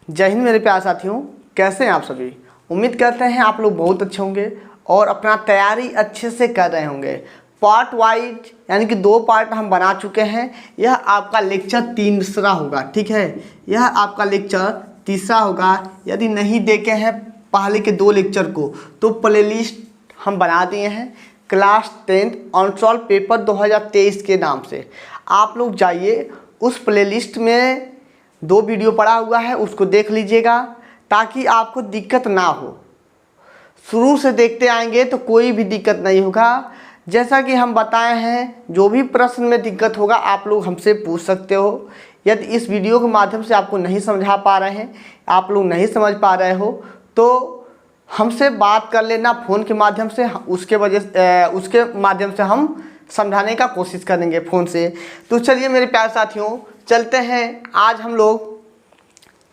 जय हिंद मेरे प्यारे साथियों, कैसे हैं आप सभी। उम्मीद करते हैं आप लोग बहुत अच्छे होंगे और अपना तैयारी अच्छे से कर रहे होंगे। पार्ट वाइज यानी कि 2 पार्ट हम बना चुके हैं। यह आपका लेक्चर तीसरा होगा, ठीक है। यह आपका लेक्चर तीसरा होगा। यदि नहीं देखे हैं पहले के 2 लेक्चर को तो प्लेलिस्ट हम बना दिए हैं क्लास 10 अनसॉल्व पेपर 2023 के नाम से। आप लोग जाइए, उस प्लेलिस्ट में 2 वीडियो पड़ा हुआ है, उसको देख लीजिएगा ताकि आपको दिक्कत ना हो। शुरू से देखते आएंगे तो कोई भी दिक्कत नहीं होगा। जैसा कि हम बताए हैं, जो भी प्रश्न में दिक्कत होगा आप लोग हमसे पूछ सकते हो। यदि इस वीडियो के माध्यम से आपको नहीं समझा पा रहे हैं, आप लोग नहीं समझ पा रहे हो तो हमसे बात कर लेना फ़ोन के माध्यम से। उसके माध्यम से हम समझाने का कोशिश करेंगे फ़ोन से। तो चलिए मेरे प्यारे साथियों, चलते हैं। आज हम लोग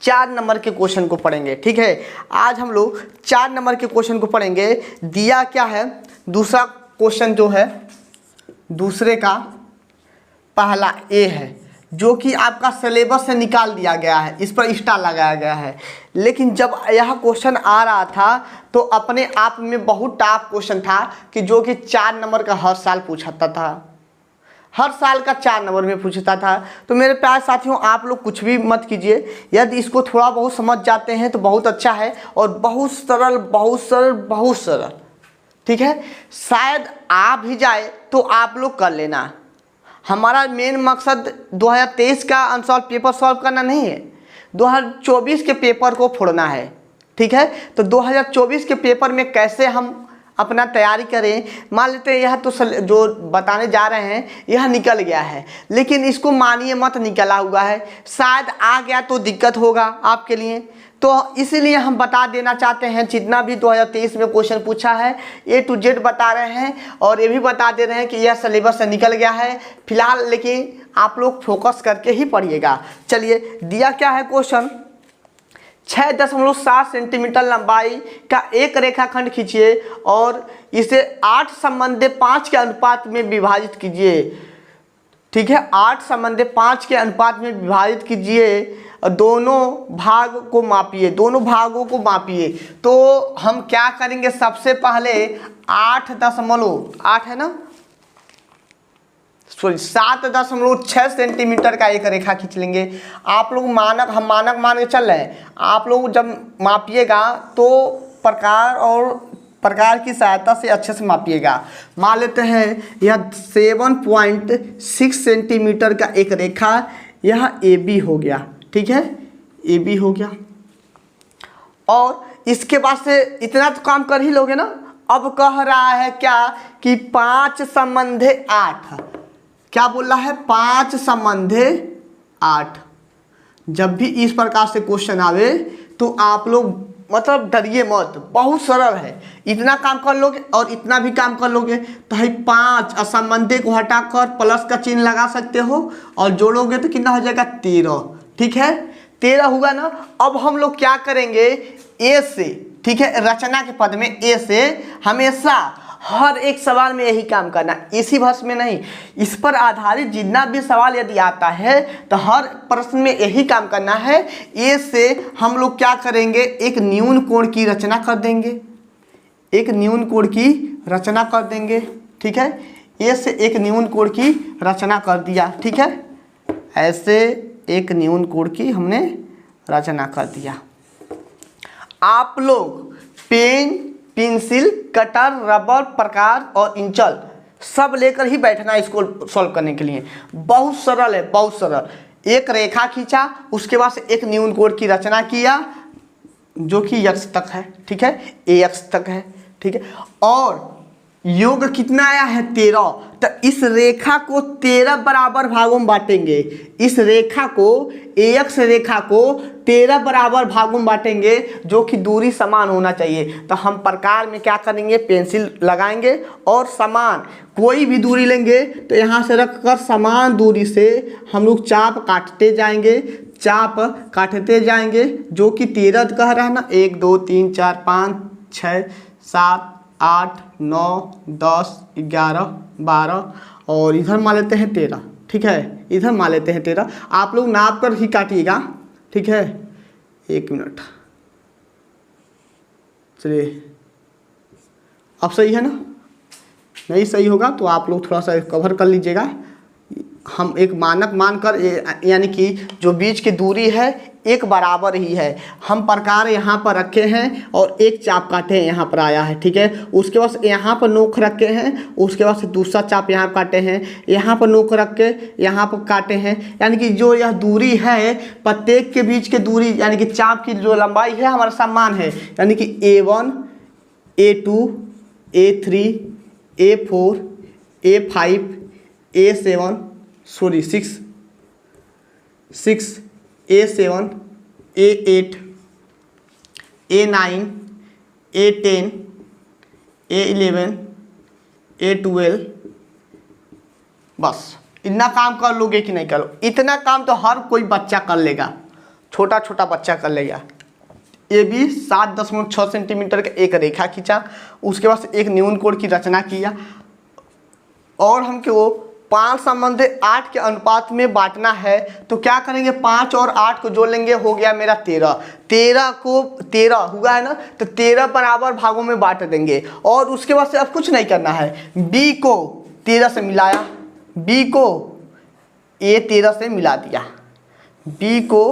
4 नंबर के क्वेश्चन को पढ़ेंगे, ठीक है। आज हम लोग 4 नंबर के क्वेश्चन को पढ़ेंगे। दिया क्या है, दूसरा क्वेश्चन जो है दूसरे का पहला ए है, जो कि आपका सिलेबस से निकाल दिया गया है, इस पर स्टार लगाया गया है। लेकिन जब यह क्वेश्चन आ रहा था तो अपने आप में बहुत टफ क्वेश्चन था कि जो कि 4 नंबर का हर साल पूछता था, हर साल का 4 नंबर में पूछता था। तो मेरे प्यारे साथियों, आप लोग कुछ भी मत कीजिए। यदि इसको थोड़ा बहुत समझ जाते हैं तो बहुत अच्छा है और बहुत सरल, बहुत सरल, बहुत सरल, ठीक है। शायद आ भी जाए तो आप लोग कर लेना। हमारा मेन मकसद 2023 का अनसॉल्व पेपर सॉल्व करना नहीं है, 2024 के पेपर को फोड़ना है, ठीक है। तो 2024 के पेपर में कैसे हम अपना तैयारी करें। मान लेते हैं यह तो जो बताने जा रहे हैं यह निकल गया है, लेकिन इसको मानिए मत निकला हुआ है, शायद आ गया तो दिक्कत होगा आपके लिए। तो इसीलिए हम बता देना चाहते हैं, जितना भी 2023 में क्वेश्चन पूछा है A to Z बता रहे हैं और ये भी बता दे रहे हैं कि यह सिलेबस से निकल गया है फिलहाल, लेकिन आप लोग फोकस करके ही पढ़िएगा। चलिए, दिया क्या है क्वेश्चन, 6.7 सेंटीमीटर लंबाई का एक रेखाखंड खींचिए और इसे 8 संबंधे 5 के अनुपात में विभाजित कीजिए, ठीक है। 8:5 के अनुपात में विभाजित कीजिए, दोनों भाग को मापिए, दोनों भागों को मापिए। तो हम क्या करेंगे, सबसे पहले 8 है ना, सॉरी 7.6 सेंटीमीटर का एक रेखा खींच लेंगे। आप लोग हम मानक मान के चल रहे हैं। आप लोग जब मापिएगा तो प्रकार की सहायता से अच्छे से मापिएगा। मान लेते हैं यह 7.6 सेंटीमीटर का एक रेखा, यह AB हो गया, ठीक है, AB हो गया। और इसके बाद से इतना तो काम कर ही लोगे ना। अब कह रहा है क्या कि 5 संबंधे 8, क्या बोल रहा है, 5 संबंधे 8। जब भी इस प्रकार से क्वेश्चन आवे तो आप लोग मतलब डरिए मत, बहुत सरल है। इतना काम कर लोगे और इतना भी काम कर लोगे तो है 5 असंबंधे को हटाकर प्लस का चिन्ह लगा सकते हो और जोड़ोगे तो कितना हो जाएगा, 13, ठीक है। 13 हुआ ना। अब हम लोग क्या करेंगे, ए से, ठीक है, रचना के पद में ए से हमेशा हर एक सवाल में यही काम करना, इसी वर्ष में नहीं, इस पर आधारित जितना भी सवाल यदि आता है तो हर प्रश्न में यही काम करना है। ए से हम लोग क्या करेंगे, एक न्यून कोण की रचना कर देंगे, एक न्यून कोण की रचना कर देंगे, ठीक है। ए से एक न्यून कोण की रचना कर दिया, ठीक है। ऐसे एक न्यून कोण की हमने रचना कर दिया। आप लोग पेन, पेंसिल, कटर, रबर, प्रकार और इंचल सब लेकर ही बैठना इसको सॉल्व करने के लिए। बहुत सरल है, बहुत सरल। एक रेखा खींचा, उसके बाद से एक न्यून कोण की रचना किया जो कि x तक है, ठीक है, AX तक है, ठीक है। और योग कितना आया है, 13। तो इस रेखा को 13 बराबर भागों में बांटेंगे। इस रेखा को, AX रेखा को 13 बराबर भागों में बांटेंगे, जो कि दूरी समान होना चाहिए। तो हम प्रकार में क्या करेंगे, पेंसिल लगाएंगे और समान कोई भी दूरी लेंगे तो यहाँ से रखकर समान दूरी से हम लोग चाप काटते जाएंगे, चाप काटते जाएंगे, जो कि 13 कह रहा है ना, 1 2 3 4 5 6 7 8 9 10 11 12 और इधर मान लेते हैं 13, ठीक है, इधर मान लेते हैं 13। आप लोग नाप कर ही काटिएगा, ठीक है। 1 मिनट, चलिए अब सही है ना? नहीं सही होगा तो आप लोग थोड़ा सा कवर कर लीजिएगा। हम एक मानक मानकर यानी कि जो बीच की दूरी है एक बराबर ही है, हम प्रकार यहाँ पर रखे हैं और एक चाप काटे हैं, यहाँ पर आया है, ठीक है। उसके बाद यहाँ पर नोक रखे हैं, उसके बाद से दूसरा चाप यहाँ काटे हैं, यहाँ पर नोक रख के यहाँ पर काटे हैं, यानी कि जो यह दूरी है प्रत्येक के बीच की दूरी यानी कि चाप की जो लंबाई है हमारा समान है, यानी कि A1 A2 A3 A4 A5 A7 sorry 6 A7 A8 A9 A10 A11 A12। बस इतना काम कर लोगे कि नहीं करो? इतना काम तो हर कोई बच्चा कर लेगा, छोटा छोटा बच्चा कर लेगा। ये भी 7.6 सेंटीमीटर का एक रेखा खींचा, उसके बाद एक न्यून कोण की रचना किया और हमको 5 संबंधी 8 के अनुपात में बांटना है। तो क्या करेंगे, 5 और 8 को जोड़ लेंगे, हो गया मेरा 13। 13 को 13 हुआ है ना, तो 13 बराबर भागों में बांट देंगे और उसके बाद से अब कुछ नहीं करना है। B को 13 से मिलाया, B को A 13 से मिला दिया, B को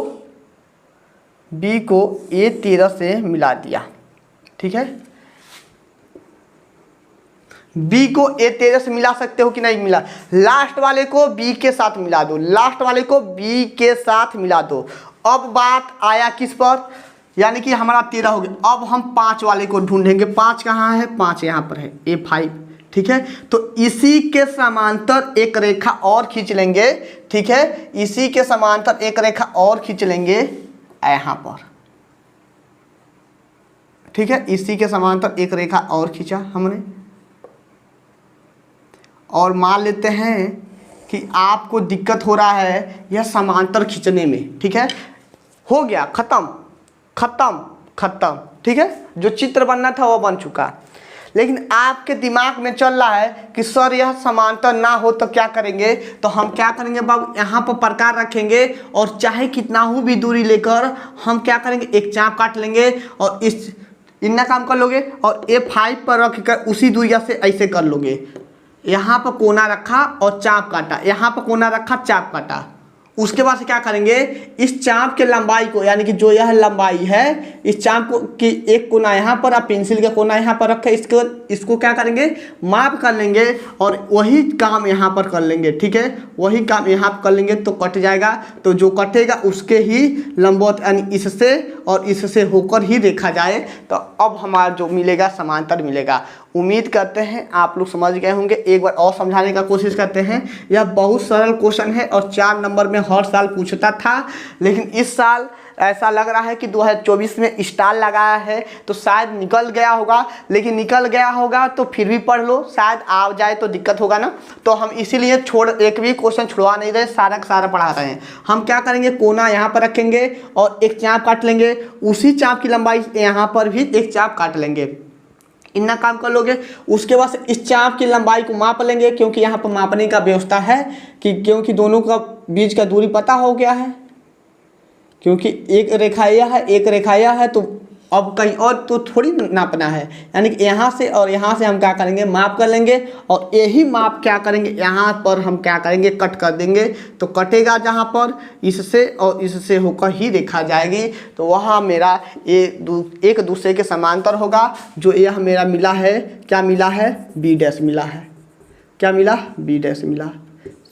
A 13 से मिला दिया, ठीक है। B को A 13 से मिला सकते हो कि नहीं मिला? लास्ट वाले को B के साथ मिला दो, लास्ट वाले को B के साथ मिला दो। अब बात आया किस पर, यानी कि हमारा 13 हो गया। अब हम 5 वाले को ढूंढेंगे। 5 कहाँ है? 5 यहाँ पर है, A5, ठीक है। तो इसी के समांतर एक रेखा और खींच लेंगे, ठीक है। इसी के समांतर एक रेखा और खींच लेंगे यहाँ पर, ठीक है। इसी के समांतर एक रेखा और खींचा हमने और मान लेते हैं कि आपको दिक्कत हो रहा है यह समांतर खींचने में, ठीक है। हो गया, खत्म, ठीक है। जो चित्र बनना था वो बन चुका, लेकिन आपके दिमाग में चल रहा है कि सर यह समांतर ना हो तो क्या करेंगे? तो हम क्या करेंगे बाबू, यहाँ पर प्रकार रखेंगे और चाहे कितना हो भी दूरी लेकर हम क्या करेंगे, एक चाप काट लेंगे और इतना काम कर लोगे और A5 पर रख कर उसी दूरिया से ऐसे कर लोगे। यहाँ पर कोना रखा और चाप काटा, यहाँ पर कोना रखा चाप काटा। उसके बाद से क्या करेंगे, इस चाप के लंबाई को यानी कि जो यह लंबाई है इस चाप को की एक कोना यहाँ पर, आप पेंसिल का कोना यहाँ पर रखे, इसको क्या करेंगे, माप कर लेंगे और वही काम यहाँ पर कर लेंगे, ठीक है। वही काम यहाँ पर कर लेंगे तो कट जाएगा। तो जो कटेगा उसके ही लंबवत यानी इससे और इससे होकर ही देखा जाए तो अब हमारा जो मिलेगा समांतर मिलेगा। उम्मीद करते हैं आप लोग समझ गए होंगे। एक बार और समझाने का कोशिश करते हैं। यह बहुत सरल क्वेश्चन है और 4 नंबर में हर साल पूछता था, लेकिन इस साल ऐसा लग रहा है कि 2024 में स्टार लगाया है तो शायद निकल गया होगा, लेकिन निकल गया होगा तो फिर भी पढ़ लो, शायद आ जाए तो दिक्कत होगा ना। तो हम इसीलिए एक भी क्वेश्चन छुड़वा नहीं रहे, सारा का सारा पढ़ा रहे हैं। हम क्या करेंगे, कोना यहाँ पर रखेंगे और एक चाप काट लेंगे, उसी चाप की लंबाई यहाँ पर भी एक चाप काट लेंगे। इतना काम कर लोगे। उसके बाद इस चाप की लंबाई को माप लेंगे, क्योंकि यहाँ पर मापने का व्यवस्था है क्योंकि दोनों का बीच का दूरी पता हो गया है, क्योंकि एक रेखा यह है, एक रेखा यह है, तो अब कहीं और तो थोड़ी नापना है। यानी कि यहाँ से और यहाँ से हम क्या करेंगे, माप कर लेंगे और यही माप क्या करेंगे, यहाँ पर हम क्या करेंगे, कट कर देंगे। तो कटेगा जहाँ पर इससे और इससे होकर ही देखा जाएगी, तो वहाँ मेरा एक दूसरे के समांतर होगा। जो यह मेरा मिला है, क्या मिला है, B डैश मिला है। क्या मिला, B डैश मिला।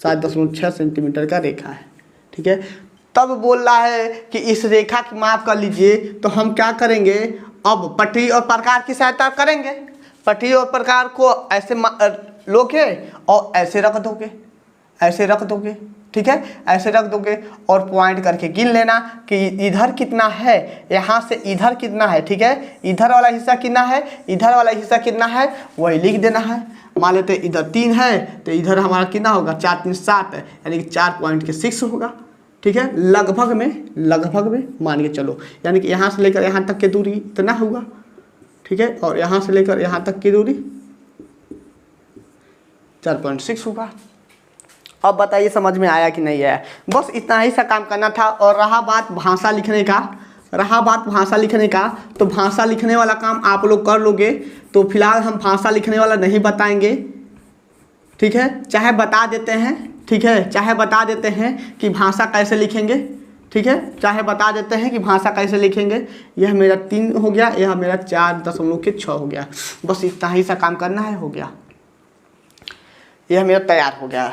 7.6 सेंटीमीटर का रेखा है, ठीक है। तब बोल रहा है कि इस रेखा की माप कर लीजिए। तो हम क्या करेंगे, अब पटरी और प्रकार की सहायता करेंगे। पटरी और प्रकार को ऐसे लोगे और ऐसे रख दोगे, ऐसे रख दोगे, ठीक है, ऐसे रख दोगे और पॉइंट करके गिन लेना कि इधर कितना है, यहाँ से इधर कितना है, ठीक है। इधर वाला हिस्सा कितना है, इधर वाला हिस्सा कितना है, वही लिख देना है। मान लेते इधर 3 है तो इधर हमारा कितना होगा, 4 3 7 है, यानी कि 4.6 होगा, ठीक है। लगभग में मान के चलो, यानी कि यहाँ से लेकर यहाँ तक की दूरी इतना होगा, ठीक है। और यहाँ से लेकर यहाँ तक की दूरी 4.6 होगा। अब बताइए समझ में आया कि नहीं आया? बस इतना ही सा काम करना था। और रहा बात भाषा लिखने का, रहा बात भाषा लिखने का, तो भाषा लिखने वाला काम आप लोग कर लोगे, तो फिलहाल हम भाषा लिखने वाला नहीं बताएंगे, ठीक है, चाहे बता देते हैं, ठीक है, चाहे बता देते हैं कि भाषा कैसे लिखेंगे, ठीक है, चाहे बता देते हैं कि भाषा कैसे लिखेंगे। यह मेरा 3 हो गया, यह मेरा 4.6 हो गया, बस इतना ही सा काम करना है, हो गया, यह मेरा तैयार हो गया,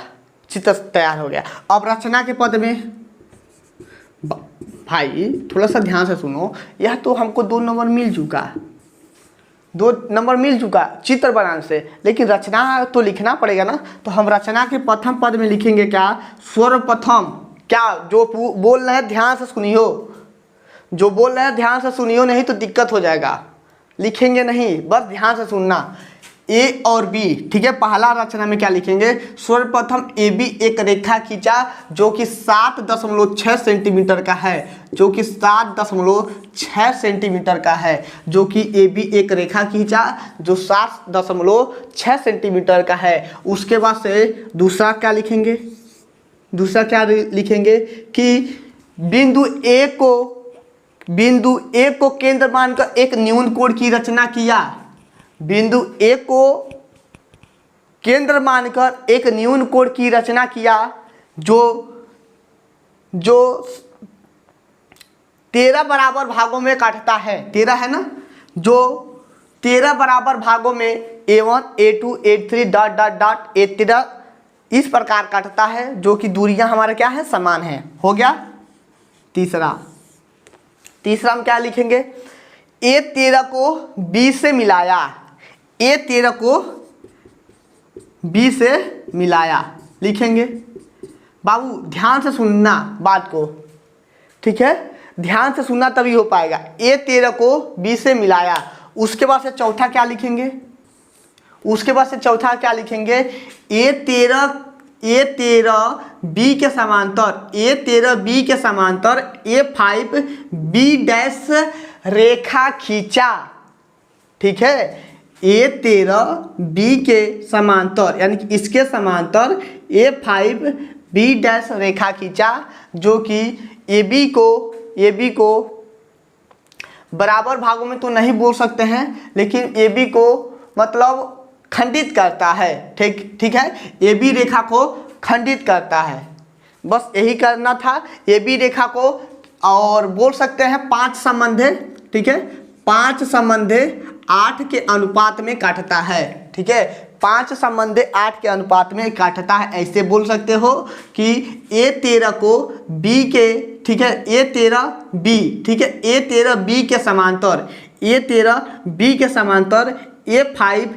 चित्र तैयार हो गया। अब रचना के पद में भाई थोड़ा सा ध्यान से सुनो, यह तो हमको 2 नंबर मिल चुका, 2 नंबर मिल चुका चित्र बनाने से, लेकिन रचना तो लिखना पड़ेगा ना। तो हम रचना के प्रथम पद में लिखेंगे क्या, सर्वप्रथम, क्या जो बोल रहे हैं ध्यान से सुनियो, जो बोल रहे हैं ध्यान से सुनियो, नहीं तो दिक्कत हो जाएगा, लिखेंगे नहीं, बस ध्यान से सुनना। ए और बी, ठीक है, पहला रचना में क्या लिखेंगे, सर्वप्रथम ए बी एक रेखा खींचा जो कि 7.6 सेंटीमीटर का है, जो कि 7.6 सेंटीमीटर का है, जो कि ए बी एक रेखा खींचा जो 7.6 सेंटीमीटर का है। उसके बाद से दूसरा क्या लिखेंगे, दूसरा क्या लिखेंगे कि बिंदु ए को केंद्र मानकर एक न्यून कोण की रचना किया, बिंदु ए को केंद्र मानकर एक न्यून कोण की रचना किया जो 13 बराबर भागों में काटता है, 13 है ना, जो 13 बराबर भागों में A1 A2 A3 dot dot dot A13 इस प्रकार काटता है, जो कि दूरियां हमारे क्या है, समान है। हो गया तीसरा हम क्या लिखेंगे, A13 को B से मिलाया, A13 को B से मिलाया लिखेंगे। बाबू ध्यान से सुनना बात को, ठीक है, ध्यान से सुनना तभी हो पाएगा। A13 को B से मिलाया, उसके बाद से चौथा क्या लिखेंगे, उसके बाद से चौथा क्या लिखेंगे, A13 B के समांतर, A13 B के समांतर A5 B डैश रेखा खींचा, ठीक है, A13 B के समांतर यानी कि इसके समांतर A5 B डैश रेखा खींचा, जो कि AB को बराबर भागों में तो नहीं बोल सकते हैं, लेकिन AB को मतलब खंडित करता है, ठीक है, AB रेखा को खंडित करता है, बस यही करना था। AB रेखा को और बोल सकते हैं 5 संबंधे, ठीक है, 5 संबंधे 8 के अनुपात में काटता है, ठीक है, 5 संबंधे 8 के अनुपात में काटता है, ऐसे बोल सकते हो कि A13 को B के, ठीक है, A13 B, ठीक है, A13 B के समांतर, A13 B के समांतर A5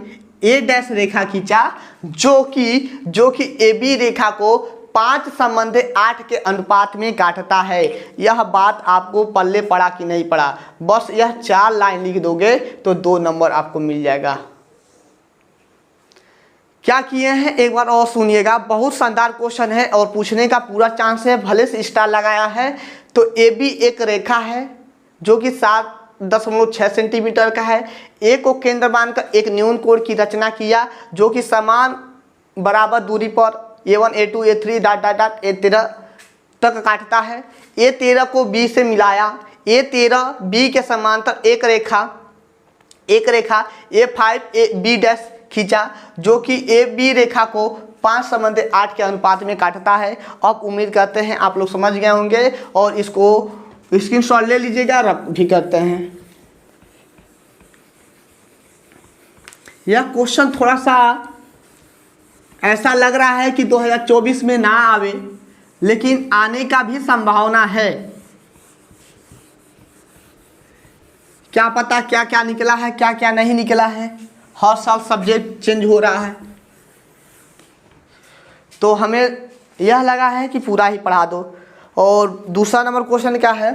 A डैश रेखा खींचा, जो कि AB रेखा को 5 संबंधे 8 के अनुपात में काटता है। यह बात आपको पल्ले पड़ा कि नहीं पड़ा, बस यह 4 लाइन लिख दोगे तो 2 नंबर आपको मिल जाएगा। क्या किए हैं एक बार और सुनिएगा, बहुत शानदार क्वेश्चन है और पूछने का पूरा चांस है, भले से स्टार लगाया है। तो AB एक रेखा है जो कि 7.6 सेंटीमीटर का है, ए को केंद्र मानकर एक न्यून कोण की रचना किया जो कि समान बराबर दूरी पर A1 A2 A3 dot dot dot A13 तक काटता है। A13 को B से मिलाया, A13 B के समांतर एक रेखा A5 B डैश खींचा, जो कि AB रेखा को 5 संबंधे 8 के अनुपात में काटता है। अब उम्मीद करते हैं आप लोग समझ गए होंगे और इसको स्क्रीनशॉट ले लीजिएगा, रख भी करते हैं। यह क्वेश्चन थोड़ा सा ऐसा लग रहा है कि 2024 में ना आवे, लेकिन आने का भी संभावना है। क्या पता क्या क्या निकला है, क्या क्या नहीं निकला है, हर साल सब्जेक्ट चेंज हो रहा है, तो हमें यह लगा है कि पूरा ही पढ़ा दो। और दूसरा नंबर क्वेश्चन क्या है,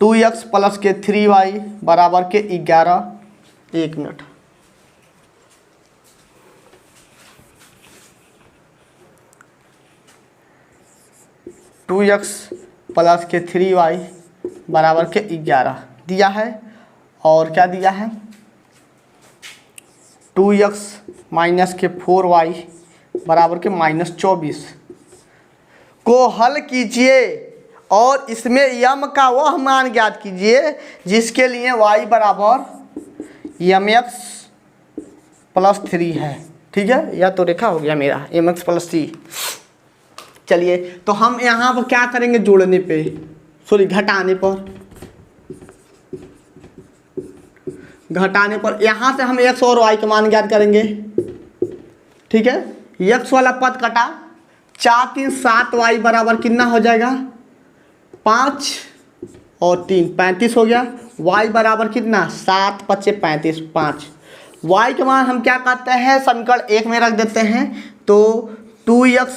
2x प्लस के 3y बराबर के 11, 1 मिनट। टू एक्स प्लस के 3y बराबर के 11 दिया है, और क्या दिया है 2x माइनस के 4y बराबर के -24 को हल कीजिए और इसमें यम का वह मान ज्ञात कीजिए जिसके लिए y बराबर mx+3 है। ठीक है, या तो रेखा हो गया मेरा mx+3। चलिए तो हम यहाँ पर क्या करेंगे, जोड़ने पे घटाने पर यहाँ से हम x और y का मान ज्ञात करेंगे। ठीक है, x वाला पद कटा, 4 3 7 y बराबर कितना हो जाएगा 5 और 3 35 हो गया। y बराबर कितना 7 5 35 5। y के मान हम क्या करते हैं, समीकरण 1 में रख देते हैं। तो 2x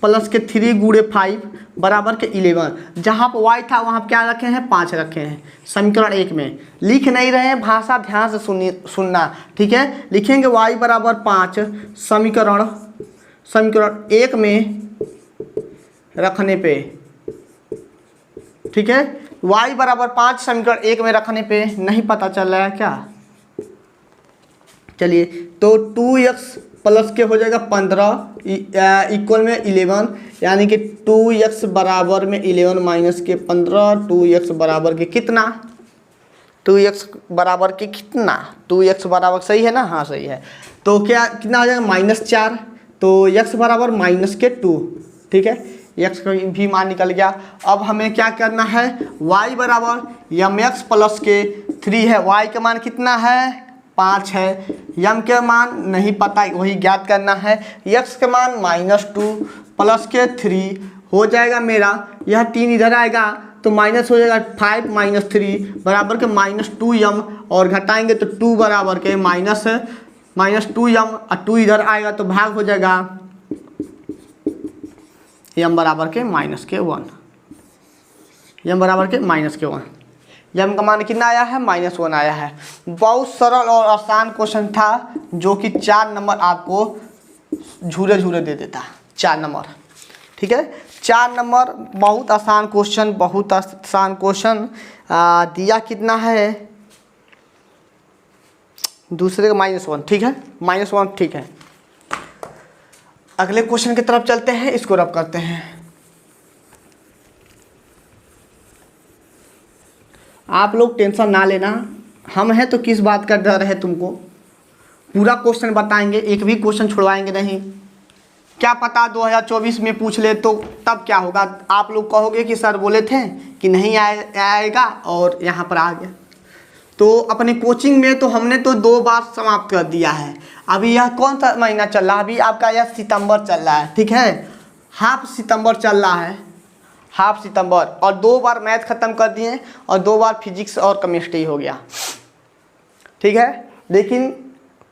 प्लस के 3 गुणे 5 बराबर के 11। जहाँ पर y था वहाँ पर क्या रखे हैं 5 रखे हैं समीकरण 1 में। लिख नहीं रहे हैं, भाषा ध्यान से सुनना। ठीक है, लिखेंगे y बराबर 5 समीकरण 1 में रखने पे। ठीक है, y बराबर 5 समीकरण 1 में रखने पे नहीं पता चल रहा है क्या। चलिए तो 2x प्लस के हो जाएगा 15 इक्वल में 11, यानी कि 2x बराबर में 11 माइनस के 15, 2x बराबर के कितना 2x बराबर के कितना 2x बराबर सही है ना, हाँ सही है। तो क्या कितना आ जाएगा -4। तो x बराबर -2। ठीक है, x का भी मान निकल गया। अब हमें क्या करना है, y बराबर mx+3 है। y का मान कितना है 5 है। यम के मान नहीं पता, वही ज्ञात करना है। x के मान -2 प्लस के 3 हो जाएगा मेरा, यह 3 इधर आएगा तो माइनस हो जाएगा 5 - 3 बराबर के -2m, और घटाएंगे तो 2 बराबर के -2m, और 2 इधर आएगा तो भाग हो जाएगा m बराबर के -1। m बराबर के -1। m का मान कितना आया है -1 आया है। बहुत सरल और आसान क्वेश्चन था, जो कि 4 नंबर आपको झूरे दे देता 4 नंबर। ठीक है, 4 नंबर बहुत आसान क्वेश्चन, दिया कितना है दूसरे का -1। ठीक है, -1 ठीक है। अगले क्वेश्चन की तरफ चलते हैं, इसको रब करते हैं। आप लोग टेंशन ना लेना, हम हैं तो किस बात का डर है तुमको। पूरा क्वेश्चन बताएंगे, एक भी क्वेश्चन छुड़वाएंगे नहीं। क्या पता 2024 में पूछ ले तो तब क्या होगा, आप लोग कहोगे कि सर बोले थे कि नहीं आएगा और यहाँ पर आ गया। तो अपने कोचिंग में तो हमने तो 2 बार समाप्त कर दिया है। अभी यह कौन सा महीना चल रहा है, अभी आपका यह सितंबर चल रहा है। ठीक है, हाफ सितंबर चल रहा है, हाफ सितंबर, और 2 बार मैथ ख़त्म कर दिए और 2 बार फिजिक्स और केमिस्ट्री हो गया। ठीक है, लेकिन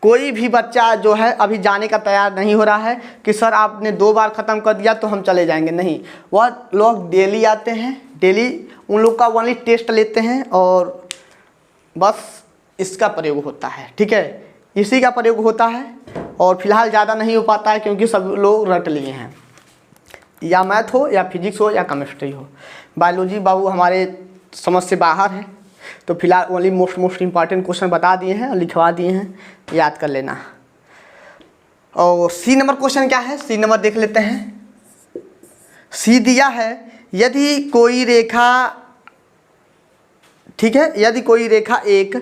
कोई भी बच्चा जो है अभी जाने का तैयार नहीं हो रहा है कि सर आपने 2 बार ख़त्म कर दिया तो हम चले जाएंगे। नहीं, वह लोग डेली आते हैं, डेली उन लोग का ओनली टेस्ट लेते हैं और बस इसका प्रयोग होता है। ठीक है, इसी का प्रयोग होता है, और फिलहाल ज़्यादा नहीं हो पाता है क्योंकि सब लोग रट लिए हैं, या मैथ हो या फिजिक्स हो या केमिस्ट्री हो। बायोलॉजी बाबू हमारे समझ से बाहर है, तो फिलहाल ओनली मोस्ट इम्पॉर्टेंट क्वेश्चन बता दिए हैं और लिखवा दिए हैं, याद कर लेना। और सी नंबर क्वेश्चन क्या है, सी नंबर देख लेते हैं। सी दिया है, यदि कोई रेखा, ठीक है, यदि कोई रेखा एक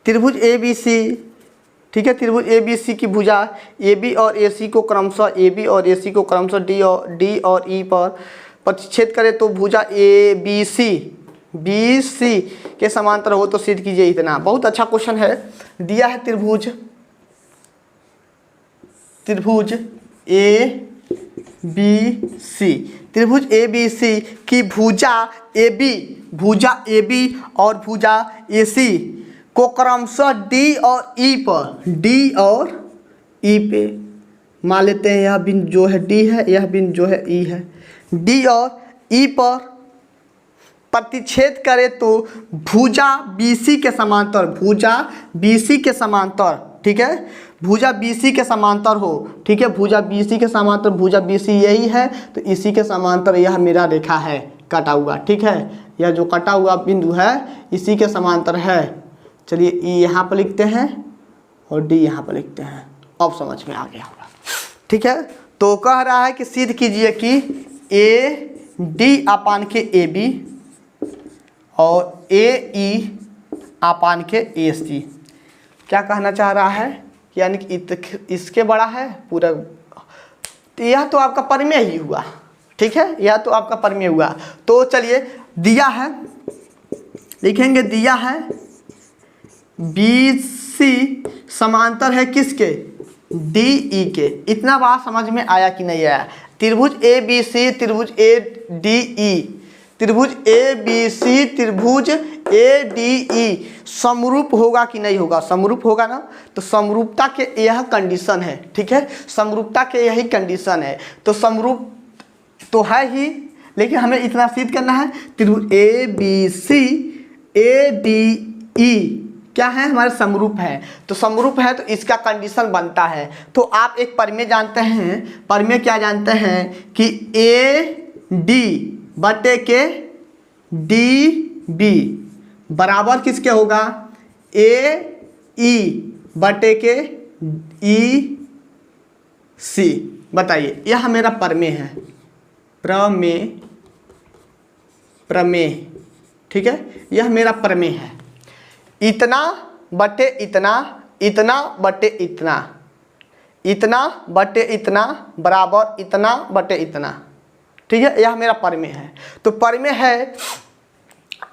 त्रिभुज ABC, ठीक है, त्रिभुज ABC की भुजा AB और AC को क्रमशः D और E पर प्रतिच्छेद करे तो भुजा BC के समांतर हो तो सिद्ध कीजिए इतना। बहुत अच्छा क्वेश्चन है। दिया है त्रिभुज ABC की भुजा AB और भुजा AC को क्रमशः D और E पे मान लेते हैं। यह बिंदु जो है D है, यह बिंदु जो है E है। D और E पर प्रतिच्छेद करे तो भुजा BC के समांतर, ठीक है, भुजा BC के समांतर हो। ठीक है, भुजा BC के समांतर, भुजा BC यही है, तो इसी के समांतर यह मेरा रेखा है कटा हुआ। ठीक है, यह जो कटा हुआ बिंदु है इसी के समांतर है। चलिए E यहाँ पर लिखते हैं और D यहाँ पर लिखते हैं, अब समझ में आ गया होगा। ठीक है, तो कह रहा है कि सिद्ध कीजिए कि डी अपान के ए बी और ए ई अपान के ए सी। क्या कहना चाह रहा है, यानी कि इसके बड़ा है पूरा, तो यह तो आपका परिमेय ही हुआ, ठीक है, यह तो आपका परिमेय हुआ। तो चलिए दिया है, लिखेंगे दिया है बी सी समांतर है किसके, डी ई के। इतना बात समझ में आया कि नहीं आया। त्रिभुज ए बी सी, त्रिभुज ए डी ई, त्रिभुज ए बी सी, त्रिभुज ए डी ई समरूप होगा कि नहीं होगा, समरूप होगा ना। तो समरूपता के यह कंडीशन है, ठीक है, समरूपता के यही कंडीशन है। तो समरूप तो है ही, लेकिन हमें इतना सिद्ध करना है त्रिभुज A B C A D E क्या है, हमारे समरूप है। तो समरूप है तो इसका कंडीशन बनता है। तो आप एक परिमेय जानते हैं, परिमेय क्या जानते हैं कि ए डी बटे के डी बी बराबर किसके होगा, ए ई बटे के ई सी। बताइए, यह मेरा प्रमेय है, प्रमेय, प्रमेय, ठीक है, यह मेरा प्रमेय है। इतना बटे इतना, इतना बटे इतना, इतना बटे इतना बराबर इतना बटे इतना, ठीक है, यह मेरा प्रमेय है। तो प्रमेय है,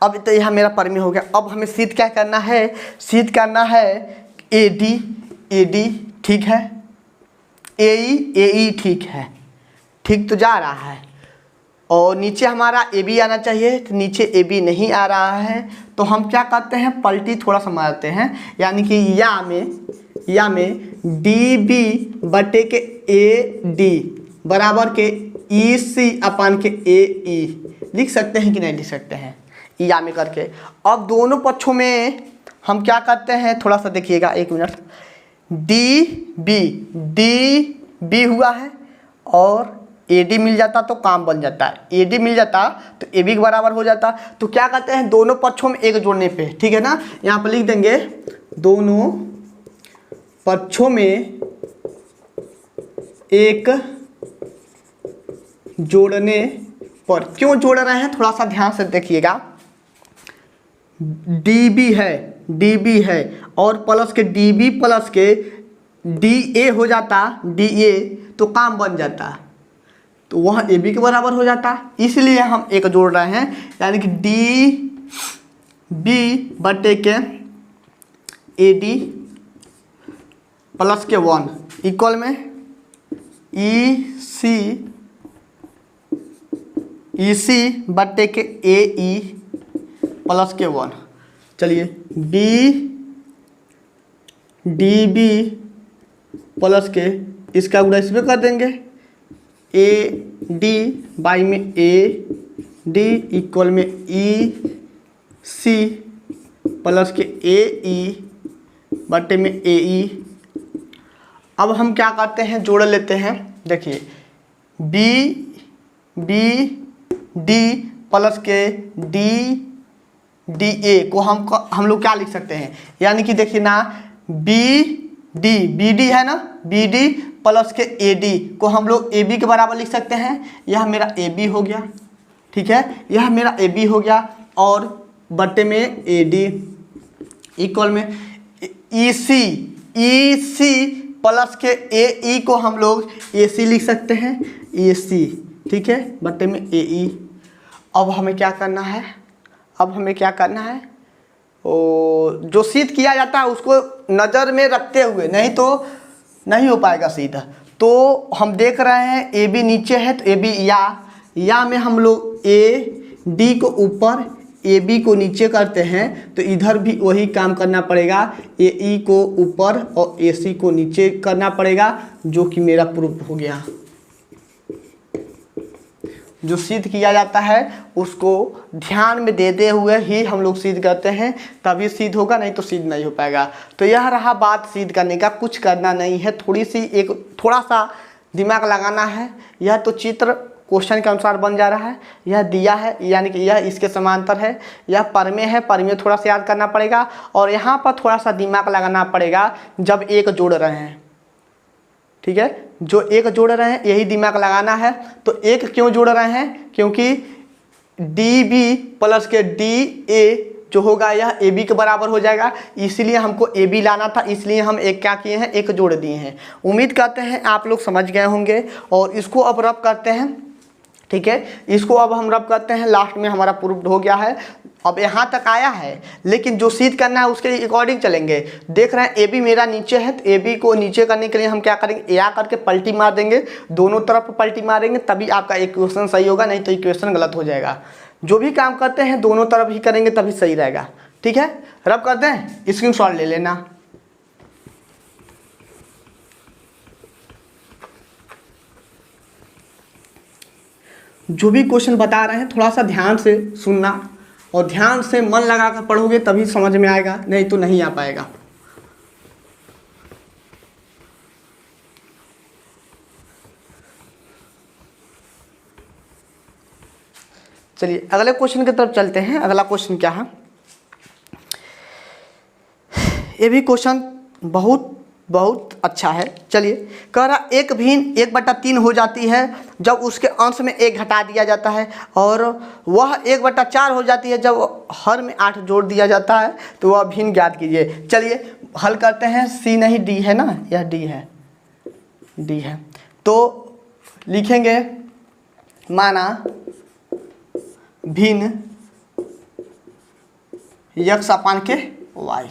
अब तो यह मेरा प्रमेय हो गया। अब हमें सिद्ध क्या करना है, सिद्ध करना है ए डी ठीक है, ए ई ठीक है, ठीक तो जा रहा है। और नीचे हमारा ए बी आना चाहिए, तो नीचे ए बी नहीं आ रहा है। तो हम क्या करते हैं, पलटी थोड़ा सा मारते हैं, यानी कि या में डी बी बटे के ए डी बराबर के ई सी अपान के ए ई लिख सकते हैं कि नहीं लिख सकते हैं, या में करके। अब दोनों पक्षों में हम क्या करते हैं, थोड़ा सा देखिएगा, एक मिनट। डी बी हुआ है और ए डी मिल जाता तो काम बन जाता है, ए डी मिल जाता तो ए बी के बराबर हो जाता। तो क्या कहते हैं, दोनों पक्षों में एक जोड़ने पे, ठीक है ना, यहाँ पर लिख देंगे दोनों पक्षों में एक जोड़ने पर। क्यों जोड़ रहे हैं, थोड़ा सा ध्यान से देखिएगा। डी बी है और प्लस के डी बी प्लस के डी ए हो जाता, डी ए तो काम बन जाता, तो वह ए बी के बराबर हो जाता। इसलिए हम एक जोड़ रहे हैं, यानी कि डी बी बटे के ए डी प्लस के 1 इक्वल में ई सी बटे के ए ई प्लस के 1। चलिए डी बी प्लस के इसका गुणा इसमें कर देंगे, ए डी बाई में ए डी इक्वल में ई सी प्लस के ए ई बटे में ए ई। अब हम क्या करते हैं, जोड़ लेते हैं। देखिए बी डी प्लस के डी ए को हम लोग क्या लिख सकते हैं, यानी कि देखिए ना, बी डी है ना, बी डी प्लस के ए डी को हम लोग ए बी के बराबर लिख सकते हैं। यह मेरा ए बी हो गया, ठीक है, यह मेरा ए बी हो गया, और बटे में ए डी इक्वल में ई सी प्लस के ए ई को हम लोग ए सी लिख सकते हैं, ए सी, ठीक है, बटे में ए ई। अब हमें क्या करना है, जो सिद्ध किया जाता है उसको नज़र में रखते हुए, नहीं तो नहीं हो पाएगा सीधा। तो हम देख रहे हैं ए बी नीचे है, तो ए बी या में हम लोग ए डी को ऊपर ए बी को नीचे करते हैं, तो इधर भी वही काम करना पड़ेगा, ए ई को ऊपर और ए सी को नीचे करना पड़ेगा, जो कि मेरा प्रूफ हो गया। जो सिद्ध किया जाता है उसको ध्यान में देते हुए ही हम लोग सिद्ध करते हैं, तभी सिद्ध होगा, नहीं तो सिद्ध नहीं हो पाएगा। तो यह रहा बात सिद्ध करने का, कुछ करना नहीं है, थोड़ा सा दिमाग लगाना है। यह तो चित्र क्वेश्चन के अनुसार बन जा रहा है, यह दिया है यानी कि यह इसके समांतर है, यह प्रमेय है, प्रमेय थोड़ा सा याद करना पड़ेगा, और यहाँ पर थोड़ा सा दिमाग लगाना पड़ेगा जब एक जोड़ रहे हैं, ठीक है। जो एक जोड़ रहे हैं यही दिमाग लगाना है। तो एक क्यों जोड़ रहे हैं, क्योंकि डी बी प्लस के डी ए जो होगा यह ए बी के बराबर हो जाएगा, इसलिए हमको ए बी लाना था, इसलिए हम एक क्या किए हैं, एक जोड़ दिए हैं। उम्मीद करते हैं आप लोग समझ गए होंगे। और इसको अब रब करते हैं, ठीक है, इसको अब हम रब करते हैं। लास्ट में हमारा प्रूव्ड हो गया है। अब यहाँ तक आया है, लेकिन जो सिद्ध करना है उसके अकॉर्डिंग चलेंगे। देख रहे हैं ए बी मेरा नीचे है, तो ए बी को नीचे करने के लिए हम क्या करेंगे, ए आ करके पलटी मार देंगे, दोनों तरफ पलटी मारेंगे, तभी आपका इक्वेशन सही होगा, नहीं तो इक्वेशन गलत हो जाएगा। जो भी काम करते हैं दोनों तरफ ही करेंगे तभी सही रहेगा, ठीक है। रब करते हैं, स्क्रीनशॉट ले लेना। जो भी क्वेश्चन बता रहे हैं थोड़ा सा ध्यान से सुनना और ध्यान से मन लगा कर पढ़ोगे तभी समझ में आएगा, नहीं तो नहीं आ पाएगा। चलिए अगले क्वेश्चन की तरफ चलते हैं। अगला क्वेश्चन क्या है, ये भी क्वेश्चन बहुत अच्छा है। चलिए, कह रहा एक भिन्न 1/3 हो जाती है जब उसके अंश में 1 घटा दिया जाता है, और वह 1/4 हो जाती है जब हर में 8 जोड़ दिया जाता है, तो वह भिन्न ज्ञात कीजिए। चलिए हल करते हैं। सी नहीं डी है ना, यह डी है, डी है। तो लिखेंगे माना भिन्न x अपान के y,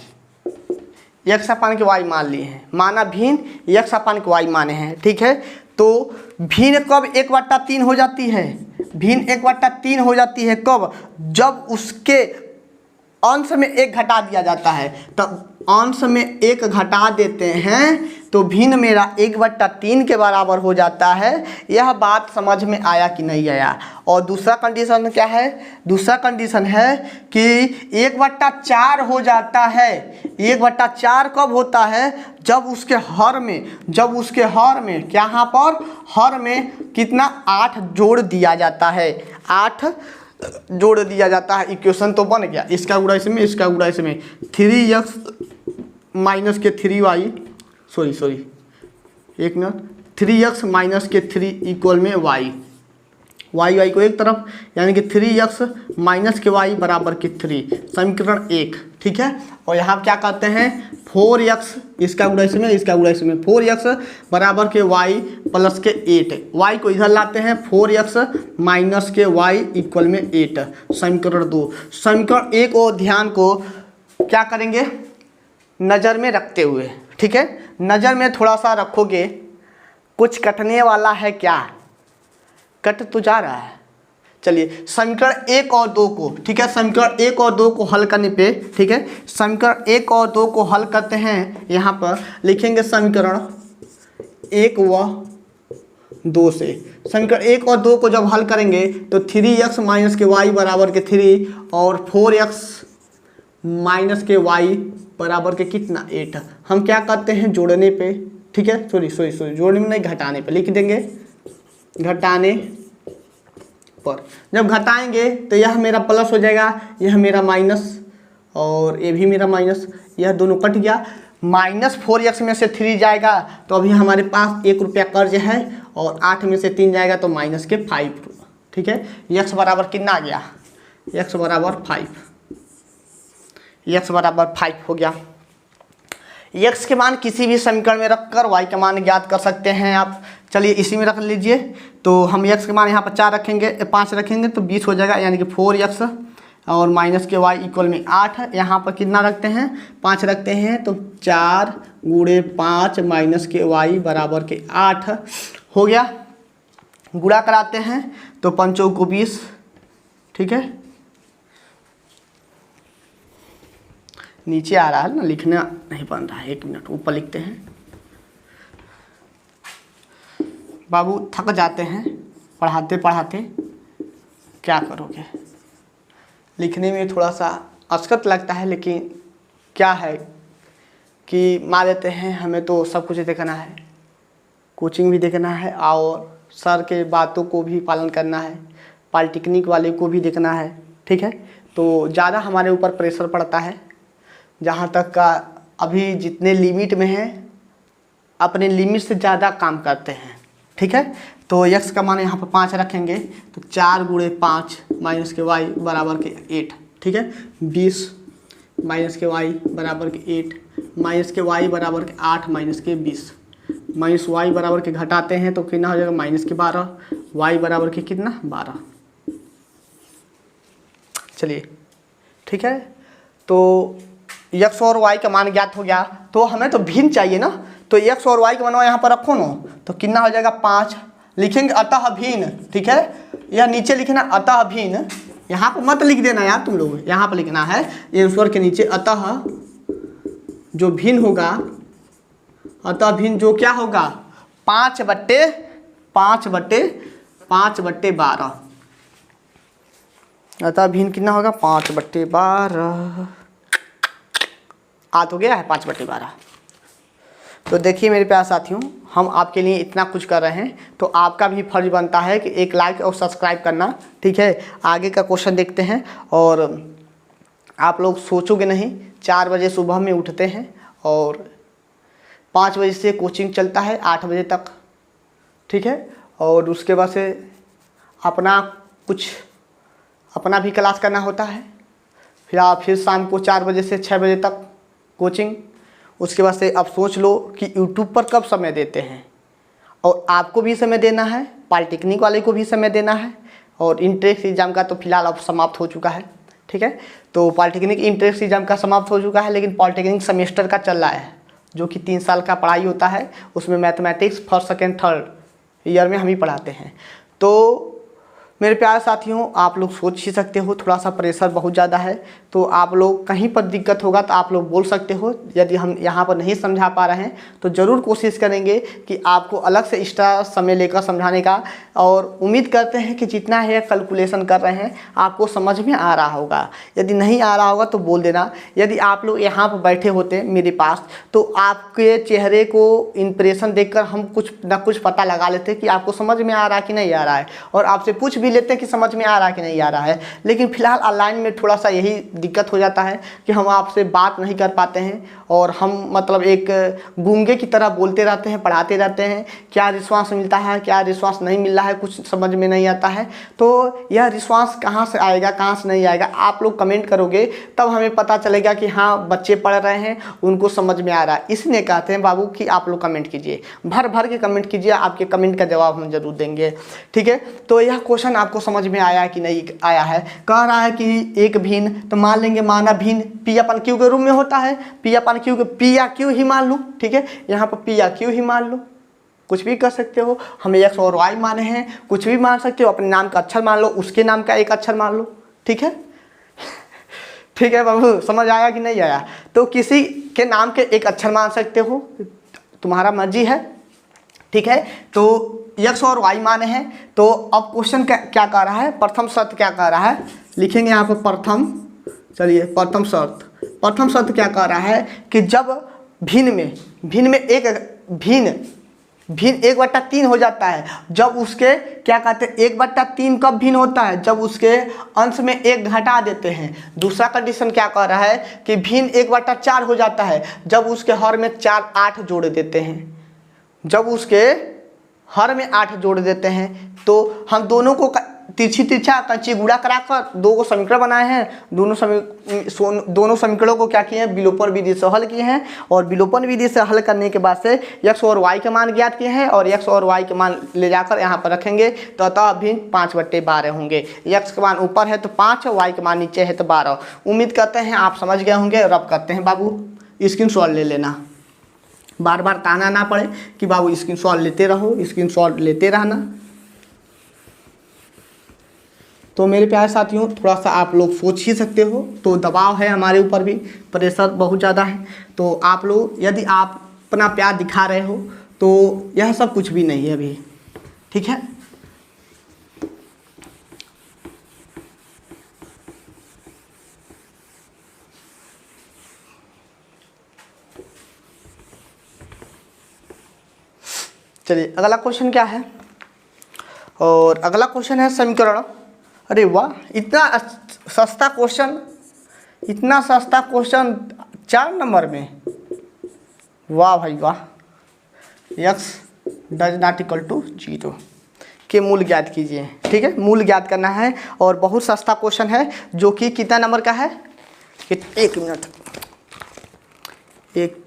x अपान के y मान लिए हैं, माना भिन्न x अपान के y माने हैं, ठीक है। तो भिन्न कब 1/3 हो जाती है, भिन्न 1/3 हो जाती है कब, जब उसके अंश में 1 घटा दिया जाता है। तब अंश में 1 घटा देते हैं तो भिन्न मेरा 1/3 के बराबर हो जाता है। यह बात समझ में आया कि नहीं आया। और दूसरा कंडीशन क्या है, दूसरा कंडीशन है कि 1/4 हो जाता है। 1/4 कब होता है, जब उसके हर में यहाँ पर हर में कितना 8 जोड़ दिया जाता है, 8 जोड़ दिया जाता है। इक्वेशन तो बन गया, इसका गुणा इसमें, इसका गुणा इसमें, 3x माइनस के 3y, सॉरी एक मिनट, 3x माइनस के 3 इक्वल में y को एक तरफ, यानी कि 3x माइनस के y बराबर के 3, समीकरण 1, ठीक है। और यहाँ क्या कहते हैं 4x, इसका गुणा इसमें, इसका गुणा इसमें, 4x बराबर के y प्लस के 8, y को इधर लाते हैं, 4x माइनस के y इक्वल में 8, समीकरण 2। समीकरण 1 और ध्यान को क्या करेंगे, नज़र में रखते हुए, ठीक है, नज़र में थोड़ा सा रखोगे। कुछ कटने वाला है क्या, कट तो जा रहा है। चलिए समीकरण 1 और 2 को, ठीक है, समीकरण 1 और 2 को हल करने पे, ठीक है, समीकरण 1 और 2 को हल करते हैं। यहाँ पर लिखेंगे समीकरण 1 व 2 से, समीकरण 1 और 2 को जब हल करेंगे तो 3x माइनस के y बराबर के 3 और 4x माइनस के y बराबर के कितना 8, हम क्या करते हैं जोड़ने पे, ठीक है, सॉरी जोड़ने में नहीं, घटाने पे लिख देंगे, घटाने पर जब घटाएंगे तो यह मेरा प्लस हो जाएगा, यह मेरा माइनस और ये भी मेरा माइनस, यह दोनों कट गया। माइनस 4x में से 3 जाएगा तो अभी हमारे पास 1 रुपया कर्ज है, और 8 में से 3 जाएगा तो माइनस के 5, ठीक है। x बराबर कितना आ गया, x बराबर 5, x बराबर 5 हो गया। x के मान किसी भी समीकरण में रखकर y का मान ज्ञात कर सकते हैं आप। चलिए इसी में रख लीजिए, तो हम x के मान यहाँ पर 4 रखेंगे, 5 रखेंगे तो 20 हो जाएगा, यानी कि 4x और माइनस के y इक्वल में 8। यहाँ पर कितना रखते हैं, 5 रखते हैं, तो 4 गुणे 5 माइनस के y बराबर के 8 हो गया। गुणा कराते हैं तो 5 को 20, ठीक है, नीचे आ रहा है ना, लिखना नहीं बन रहा है, 1 मिनट ऊपर लिखते हैं। बाबू थक जाते हैं पढ़ाते पढ़ाते, क्या करोगे, लिखने में थोड़ा सा असकत लगता है, लेकिन क्या है कि मान लेते हैं, हमें तो सब कुछ देखना है, कोचिंग भी देखना है और सर के बातों को भी पालन करना है, पॉलिटेक्निक वाले को भी देखना है, ठीक है। तो ज़्यादा हमारे ऊपर प्रेशर पड़ता है। जहाँ तक का अभी जितने लिमिट में है अपने लिमिट से ज़्यादा काम करते हैं। ठीक है, तो x का मान यहाँ पर 5 रखेंगे तो 4 गुणे 5 माइनस के y बराबर के 8। ठीक है, 20 माइनस के y बराबर के 8 माइनस के y बराबर के 8 माइनस के 20 माइनस y बराबर के घटाते हैं तो कितना हो जाएगा माइनस के 12 y बराबर के कितना 12। चलिए ठीक है, तो x और y का मान ज्ञात हो गया, तो हमें तो भिन्न चाहिए ना, तो x और y का मान यहाँ पर रखो ना, तो कितना हो जाएगा 5 लिखेंगे अतः भिन्न। ठीक है, या नीचे लिखना अतः भिन्न, यहाँ पर मत लिख देना यार तुम लोग, यहाँ पर लिखना है आंसर के नीचे अतः जो भिन्न होगा, अतः भिन्न जो क्या होगा 5/12। अतः भिन्न कितना होगा 5/12। आ तो गया है 5/12। तो देखिए मेरे प्यारे साथियों, हम आपके लिए इतना कुछ कर रहे हैं तो आपका भी फर्ज बनता है कि एक लाइक और सब्सक्राइब करना। ठीक है, आगे का क्वेश्चन देखते हैं। और आप लोग सोचोगे नहीं, 4 बजे सुबह में उठते हैं और 5 बजे से कोचिंग चलता है 8 बजे तक। ठीक है, और उसके बाद से अपना भी क्लास करना होता है, फिर शाम को 4 बजे से 6 बजे तक कोचिंग। उसके बाद से अब सोच लो कि यूट्यूब पर कब समय देते हैं, और आपको भी समय देना है, पॉलिटेक्निक वाले को भी समय देना है, और इंट्रेंस एग्ज़ाम का तो फिलहाल अब समाप्त हो चुका है। ठीक है, तो पॉलिटेक्निक इंट्रेंस एग्ज़ाम का समाप्त हो चुका है, लेकिन पॉलिटेक्निक सेमेस्टर का चल रहा है जो कि 3 साल का पढ़ाई होता है। उसमें mathematics first second third year में हम ही पढ़ाते हैं। तो मेरे प्यारे साथियों, आप लोग सोच ही सकते हो थोड़ा सा प्रेशर बहुत ज़्यादा है, तो आप लोग कहीं पर दिक्कत होगा तो आप लोग बोल सकते हो। यदि हम यहाँ पर नहीं समझा पा रहे हैं तो ज़रूर कोशिश करेंगे कि आपको अलग से एक्स्ट्रा समय लेकर समझाने का, और उम्मीद करते हैं कि जितना है कैलकुलेशन कर रहे हैं आपको समझ में आ रहा होगा। यदि नहीं आ रहा होगा तो बोल देना। यदि आप लोग यहाँ पर बैठे होते मेरे पास तो आपके चेहरे को इम्प्रेशन देखकर हम कुछ ना कुछ पता लगा लेते कि आपको समझ में आ रहा है कि नहीं आ रहा है, और आपसे पूछ भी लेते हैं कि समझ में आ रहा है कि नहीं आ रहा है। लेकिन फिलहाल ऑनलाइन में थोड़ा सा यही दिक्कत हो जाता है कि हम आपसे बात नहीं कर पाते हैं, और हम मतलब एक गूंगे की तरह बोलते रहते हैं, पढ़ाते रहते हैं। क्या रिस्पांस मिलता है, क्या रिस्पांस नहीं मिल रहा है, कुछ समझ में नहीं आता है। तो यह रिस्पांस कहाँ से आएगा, कहाँ से नहीं आएगा, आप लोग कमेंट करोगे तब हमें पता चलेगा कि हाँ बच्चे पढ़ रहे हैं, उनको समझ में आ रहा है। इसलिए कहते हैं बाबू कि आप लोग कमेंट कीजिए, भर भर के कमेंट कीजिए, आपके कमेंट का जवाब हम जरूर देंगे। ठीक है, तो यह क्वेश्चन आपको समझ में आया कि नहीं आया है। कह रहा है कि एक भिन्न, तो मान लेंगे माना भिन्न पी अपन क्यू के रूप में होता है, पी अपन क्यू के पी या क्यू ही मान लो। ठीक है, यहाँ पर पी या क्यू ही मान लो, कुछ भी कर सकते हो। हमें एक्स और वाई माने हैं, कुछ भी मान सकते हो। अपने नाम का अक्षर मान लो, उसके नाम का एक अक्षर मान लो। ठीक है, ठीक है बाबू, समझ आया कि नहीं आया। तो किसी के नाम के एक अक्षर मान सकते हो, तुम्हारा मर्जी है। ठीक है, तो एक्स और वाई माने हैं। तो अब क्वेश्चन क्या कह रहा है, प्रथम शर्त क्या कह रहा है, लिखेंगे यहाँ पर प्रथम। चलिए प्रथम शर्त क्या कह रहा है कि जब भिन्न में एक भिन्न 1/3 हो जाता है, जब उसके क्या कहते हैं 1/3 कब भिन्न होता है, जब उसके अंश में 1 घटा देते हैं। दूसरा कंडीशन क्या कह रहा है कि भिन्न 1/4 हो जाता है, जब उसके हर में 4 8 जोड़ देते हैं। जब उसके हर में 8 जोड़ देते हैं, तो हम दोनों को तिरछा कंची गुणा कराकर 2 समीकरण बनाए हैं। दोनों समीकरणों को क्या किए हैं, विलोपन विधि से हल किए हैं, और विलोपन विधि से हल करने के बाद से x और y के मान ज्ञात किए हैं, और x और y के मान ले जाकर यहाँ पर रखेंगे तो अतः भिन्न 5/12 होंगे। x के मान ऊपर है तो 5, y के मान नीचे है तो 12। उम्मीद करते हैं आप समझ गए होंगे। और अब करते हैं बाबू स्क्रीनशॉट ले लेना, बार बार कहना ना पड़े कि बाबू स्क्रीनशॉट लेते रहो, स्क्रीनशॉट लेते रहना। तो मेरे प्यारे साथियों, थोड़ा सा आप लोग सोच ही सकते हो, तो दबाव है हमारे ऊपर भी, प्रेशर बहुत ज़्यादा है। तो आप लोग यदि आप अपना प्यार दिखा रहे हो तो यह सब कुछ भी नहीं है अभी। ठीक है, चलिए अगला क्वेश्चन क्या है, और अगला क्वेश्चन है समीकरण। अरे वाह, इतना सस्ता क्वेश्चन, 4 नंबर में, वाह भाई वाह। X does not equal to 0 के मूल ज्ञात कीजिए। ठीक है, मूल ज्ञात करना है और बहुत सस्ता क्वेश्चन है जो कि कितना नंबर का है, एक मिनट,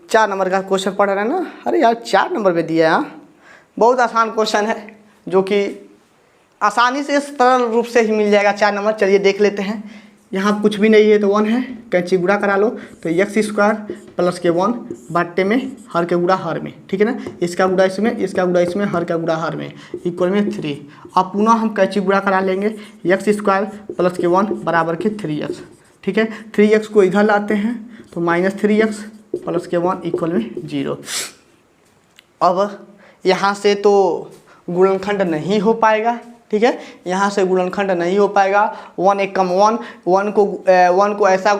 4 नंबर का क्वेश्चन पढ़ रहे हैं ना। अरे यार 4 नंबर पे दिया है। हाँ, बहुत आसान क्वेश्चन है जो कि आसानी से सरल रूप से ही मिल जाएगा 4 नंबर। चलिए देख लेते हैं। यहाँ कुछ भी नहीं है तो 1 है, कैंची गुणा करा लो तो एक्स स्क्वायर प्लस के 1 बट्टे में हर के गुणा हर में, ठीक है ना, इसका गुणा इसमें, इसका गुणा इसमें, हर का गुणा हर में, इक्वल में 3। अब पुनः हम कैंची गुणा करा लेंगे, एक्स स्क्वायर प्लस के 1 बराबर के 3x, ठीक है। 3x को इधर लाते हैं तो -3x प्लस के 1 इक्वल में 0। अब यहाँ से तो गुणनखंड नहीं हो पाएगा, ठीक है, यहाँ से गुणनखंड नहीं हो पाएगा। 1 एक कम 1, 1 को ऐसा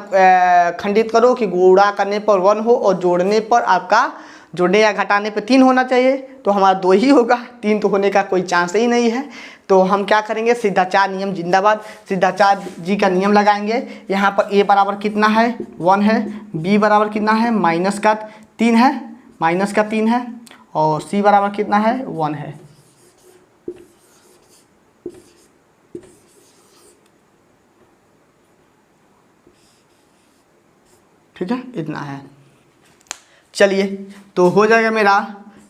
खंडित करो कि गुणा करने पर 1 हो और जोड़ने पर आपका जोड़ने या घटाने पर 3 होना चाहिए, तो हमारा 2 ही होगा, 3 तो होने का कोई चांस ही नहीं है। तो हम क्या करेंगे, सिद्धाचार्य नियम जिंदाबाद, सिद्धाचार्य जी का नियम लगाएंगे। यहाँ पर a बराबर कितना है, 1 है, b बराबर कितना है, -3 है, -3 है, और c बराबर कितना है, 1 है। ठीक है, इतना है। चलिए तो हो जाएगा मेरा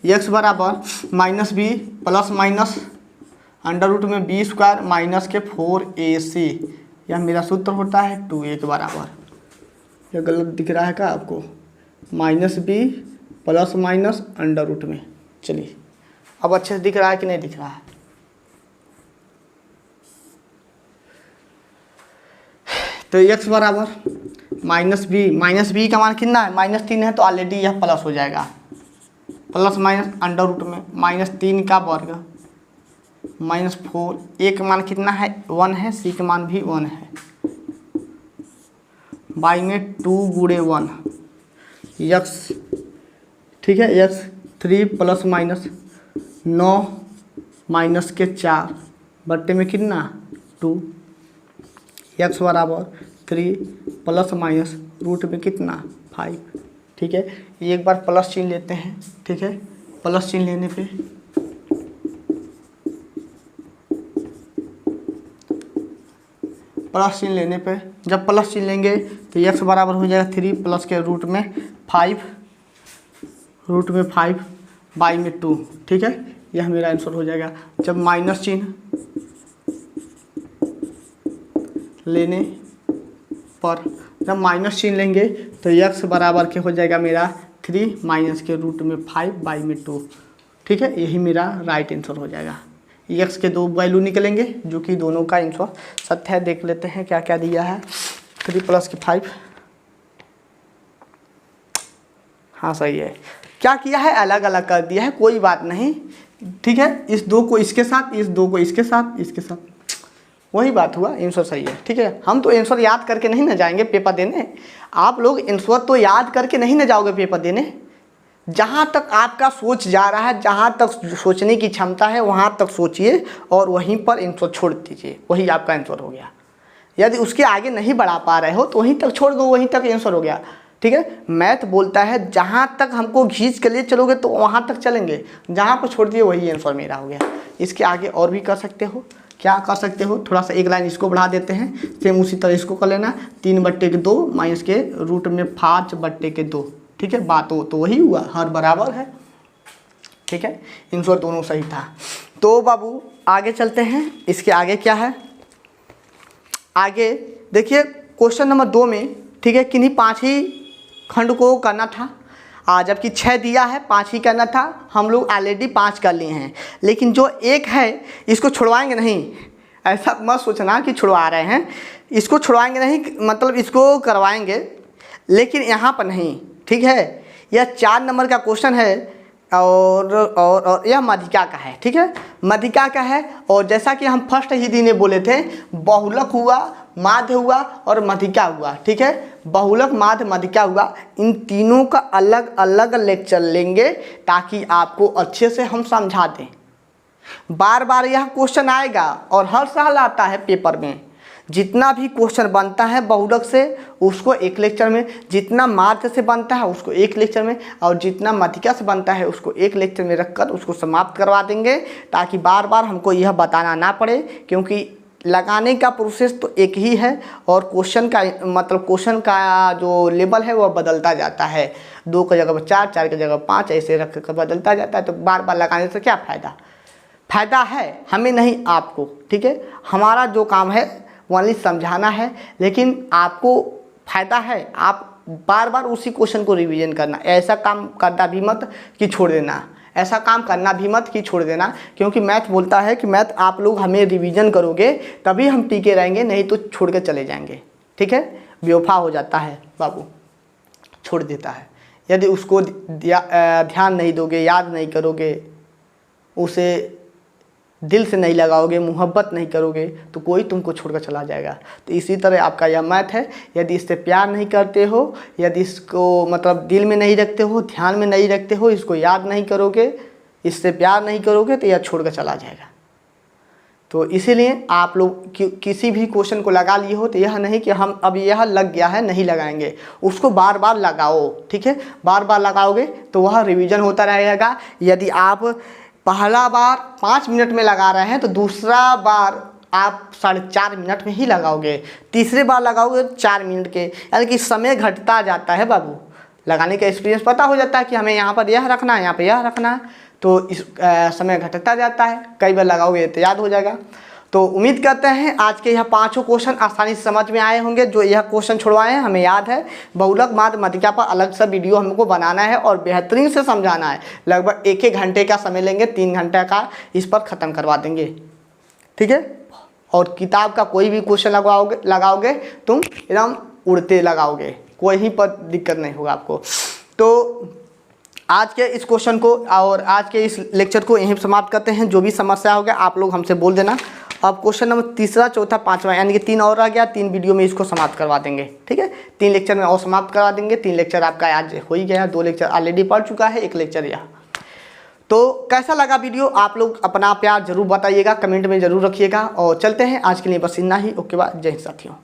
x बराबर -b plus minus under root में b स्क्वायर माइनस के 4ac, यह मेरा सूत्र होता है 2a के बराबर। यह गलत दिख रहा है क्या आपको, -b plus minus under root में। चलिए अब अच्छे से दिख रहा है कि नहीं दिख रहा है। तो x बराबर -b का मान कितना है, -3 है, तो ऑलरेडी यह प्लस हो जाएगा, प्लस माइनस अंडर रूट में -3 का वर्ग -4, a का मान कितना है, 1 है, c का मान भी 1 है, बाई में 2 गुणे 1 x, ठीक है, x 3 प्लस माइनस 9 माइनस के 4 बट्टे में कितना 2, x बराबर 3 प्लस माइनस रूट में कितना 5, ठीक है। एक बार प्लस चिन्ह लेते हैं, ठीक है, प्लस चिन्ह लेने पे जब प्लस चिन्ह लेंगे तो x बराबर हो जाएगा 3 प्लस के रूट में 5 बाई में 2, ठीक है, यह मेरा आंसर हो जाएगा। जब माइनस चिन्ह लेने पर, जब माइनस चिन्ह लेंगे तो x बराबर के हो जाएगा मेरा 3 माइनस के रूट में 5 बाई में 2, ठीक है, यही मेरा राइट आंसर हो जाएगा। x के 2 वैल्यू निकलेंगे जो कि दोनों का आंसर सत्य है। देख लेते हैं क्या क्या दिया है। 3 प्लस के 5, हाँ सही है। क्या किया है, अलग अलग कर दिया है, कोई बात नहीं, ठीक है। इस 2 को इसके साथ, इस 2 को इसके साथ, इसके साथ, वही बात हुआ, आंसर सही है, ठीक है। हम तो आंसर याद करके नहीं ना जाएंगे पेपर देने, आप लोग आंसर तो याद करके नहीं ना जाओगे पेपर देने। जहाँ तक आपका सोच जा रहा है, जहाँ तक सोचने की क्षमता है वहाँ तक सोचिए और वहीं पर आंसर छोड़ दीजिए, वही आपका आंसर हो गया। यदि उसके आगे नहीं बढ़ा पा रहे हो तो वहीं तक छोड़ दो, वहीं तक आंसर हो गया, ठीक है। मैथ बोलता है जहाँ तक हमको खींच के लिए चलोगे तो वहाँ तक चलेंगे, जहाँ पर छोड़ दिए वही आंसर मेरा हो गया। इसके आगे और भी कर सकते हो, क्या कर सकते हो, थोड़ा सा एक लाइन इसको बढ़ा देते हैं, सेम उसी तरह इसको कर लेना, 3/2 माइनस के रूट में 5/2, ठीक है। बात तो वही हुआ, हर बराबर है, ठीक है, आंसर दोनों सही था। तो बाबू आगे चलते हैं, इसके आगे क्या है, आगे देखिए क्वेश्चन नंबर 2 में, ठीक है, किन्हीं 5 ही खंड को करना था, जबकि 6 दिया है, 5 ही करना था। हम लोग ऑलरेडी 5 कर लिए हैं, लेकिन जो एक है इसको छुड़वाएंगे नहीं, ऐसा मत सोचना कि छुड़वा रहे हैं, इसको छुड़वाएंगे नहीं, मतलब इसको करवाएंगे, लेकिन यहाँ पर नहीं, ठीक है। यह 4 नंबर का क्वेश्चन है और यह मध्यिका का है, ठीक है, मध्यिका का है। और जैसा कि हम फर्स्ट ही दिन में बोले थे, बहुलक हुआ, माध्य हुआ और मध्यिका हुआ, ठीक है, बहुलक, माध्य, मध्यिका हुआ, इन तीनों का अलग अलग लेक्चर लेंगे ताकि आपको अच्छे से हम समझा दें। बार बार यह क्वेश्चन आएगा और हर साल आता है पेपर में, जितना भी क्वेश्चन बनता है बहुलक से उसको एक लेक्चर में, जितना माध्य से बनता है उसको एक लेक्चर में, और जितना मध्यिका से बनता है उसको एक लेक्चर में रखकर उसको समाप्त करवा देंगे, ताकि बार बार हमको यह बताना ना पड़े। क्योंकि लगाने का प्रोसेस तो एक ही है और क्वेश्चन का मतलब क्वेश्चन का जो लेवल है वह बदलता जाता है। 2 की जगह 4, 4 की जगह 5 ऐसे रख कर बदलता जाता है। तो बार बार लगाने से क्या फ़ायदा? फ़ायदा है हमें नहीं आपको, ठीक है। हमारा जो काम है वो ओनली समझाना है, लेकिन आपको फ़ायदा है आप बार बार उसी क्वेश्चन को रिवीजन करना। ऐसा काम करना भी मत कि छोड़ देना, ऐसा काम करना भी मत कि छोड़ देना। क्योंकि मैथ बोलता है कि मैथ आप लोग हमें रिवीजन करोगे तभी हम टिके रहेंगे, नहीं तो छोड़ के चले जाएंगे, ठीक है। बेवफा हो जाता है बाबू, छोड़ देता है। यदि उसको ध्यान नहीं दोगे, याद नहीं करोगे, उसे दिल से नहीं लगाओगे, मोहब्बत नहीं करोगे, तो कोई तुमको छोड़कर चला जाएगा। तो इसी तरह आपका यह मैथ है। यदि इससे प्यार नहीं करते हो, यदि इसको मतलब दिल में नहीं रखते हो, ध्यान में नहीं रखते हो, इसको याद नहीं करोगे, इससे प्यार नहीं करोगे, तो यह छोड़कर चला जाएगा। तो इसीलिए आप लोग किसी भी क्वेश्चन को लगा लिए हो तो यह नहीं कि हम अब यह लग गया है नहीं लगाएंगे, उसको बार बार लगाओ, ठीक है। बार बार लगाओगे तो वह रिवीजन होता रहेगा। यदि आप पहला बार 5 मिनट में लगा रहे हैं तो दूसरा बार आप 4.5 मिनट में ही लगाओगे, तीसरे बार लगाओगे 4 मिनट के, यानी कि समय घटता जाता है बाबू। लगाने का एक्सपीरियंस पता हो जाता है कि हमें यहाँ पर यह रखना है, यहाँ पर यह रखना है, तो इस समय घटता जाता है। कई बार लगाओगे तो याद हो जाएगा। तो उम्मीद करते हैं आज के यह 5 क्वेश्चन आसानी से समझ में आए होंगे। जो यह क्वेश्चन छुड़वाए हैं हमें याद है। बहुलक माध्य मध्यिका पर अलग सा वीडियो हमको बनाना है और बेहतरीन से समझाना है। लगभग 1-1 घंटे का समय लेंगे, 3 घंटे का इस पर ख़त्म करवा देंगे, ठीक है। और किताब का कोई भी क्वेश्चन लगाओगे तुम एकदम उड़ते लगाओगे, कोई ही पर दिक्कत नहीं होगा आपको। तो आज के इस क्वेश्चन को और आज के इस लेक्चर को यहीं समाप्त करते हैं। जो भी समस्या होगा आप लोग हमसे बोल देना। अब क्वेश्चन नंबर 3, 4, 5 यानी कि 3 और रह गया। 3 वीडियो में इसको समाप्त करवा देंगे, ठीक है। 3 लेक्चर में और समाप्त करवा देंगे। 3 लेक्चर आपका आज हो ही गया, 2 लेक्चर ऑलरेडी पढ़ चुका है, 1 लेक्चर यह। तो कैसा लगा वीडियो आप लोग अपना प्यार जरूर बताइएगा, कमेंट में ज़रूर रखिएगा। और चलते हैं, आज के लिए बस इतना ही। ओके बाय, जय हिंद साथियों।